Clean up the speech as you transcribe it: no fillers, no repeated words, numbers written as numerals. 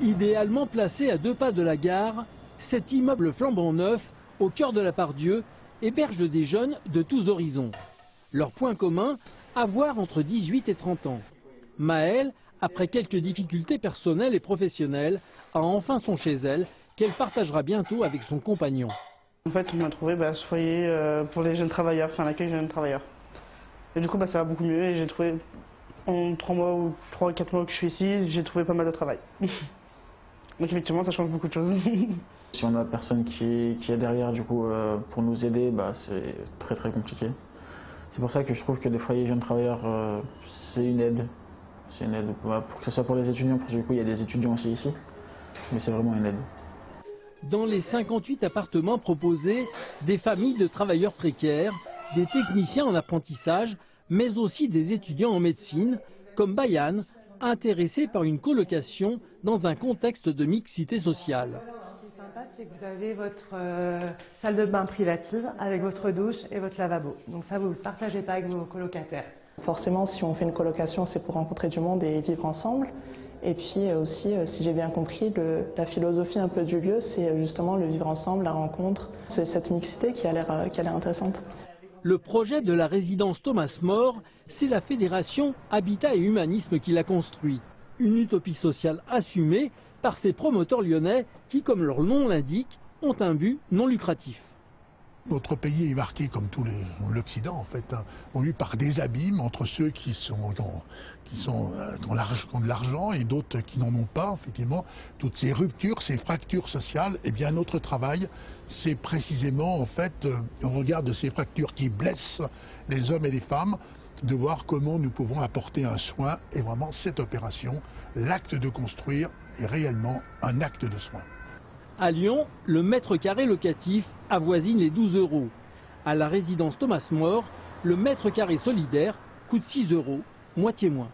Idéalement placé à 2 pas de la gare, cet immeuble flambant neuf, au cœur de la Part-Dieu, héberge des jeunes de tous horizons. Leur point commun, avoir entre 18 et 30 ans. Maëlle, après quelques difficultés personnelles et professionnelles, a enfin son chez elle, qu'elle partagera bientôt avec son compagnon. En fait, on m'a trouvé ce foyer pour les jeunes travailleurs, enfin l'accueil des jeunes travailleurs. Et du coup, ça va beaucoup mieux et j'ai trouvé, en 3 mois ou 3 ou 4 mois que je suis ici, j'ai trouvé pas mal de travail. Donc effectivement, ça change beaucoup de choses. Si on a personne qui est derrière du coup pour nous aider, c'est très compliqué. C'est pour ça que je trouve que les foyers jeunes travailleurs, c'est une aide. C'est une aide, pour que ce soit pour les étudiants, parce que du coup il y a des étudiants aussi ici, mais c'est vraiment une aide. Dans les 58 appartements proposés, des familles de travailleurs précaires, des techniciens en apprentissage, mais aussi des étudiants en médecine, comme Bayan, intéressés par une colocation dans un contexte de mixité sociale. Ce qui est sympa, c'est que vous avez votre salle de bain privative avec votre douche et votre lavabo. Donc ça, vous ne le partagez pas avec vos colocataires. Forcément, si on fait une colocation, c'est pour rencontrer du monde et vivre ensemble. Et puis aussi, si j'ai bien compris, la philosophie un peu du lieu, c'est justement le vivre ensemble, la rencontre. C'est cette mixité qui a l'air intéressante. Le projet de la résidence Thomas More, c'est la fédération Habitat et Humanisme qui l'a construit. Une utopie sociale assumée par ces promoteurs lyonnais qui, comme leur nom l'indique, ont un but non lucratif. Notre pays est marqué, comme tout l'Occident en fait, par des abîmes entre ceux qui ont de l'argent et d'autres qui n'en ont pas. Effectivement, toutes ces ruptures, ces fractures sociales, eh bien notre travail, c'est précisément en fait, au regard de ces fractures qui blessent les hommes et les femmes, de voir comment nous pouvons apporter un soin. Et vraiment cette opération, l'acte de construire, est réellement un acte de soin. À Lyon, le mètre carré locatif avoisine les 12 €. À la résidence Thomas More, le mètre carré solidaire coûte 6 €, moitié moins.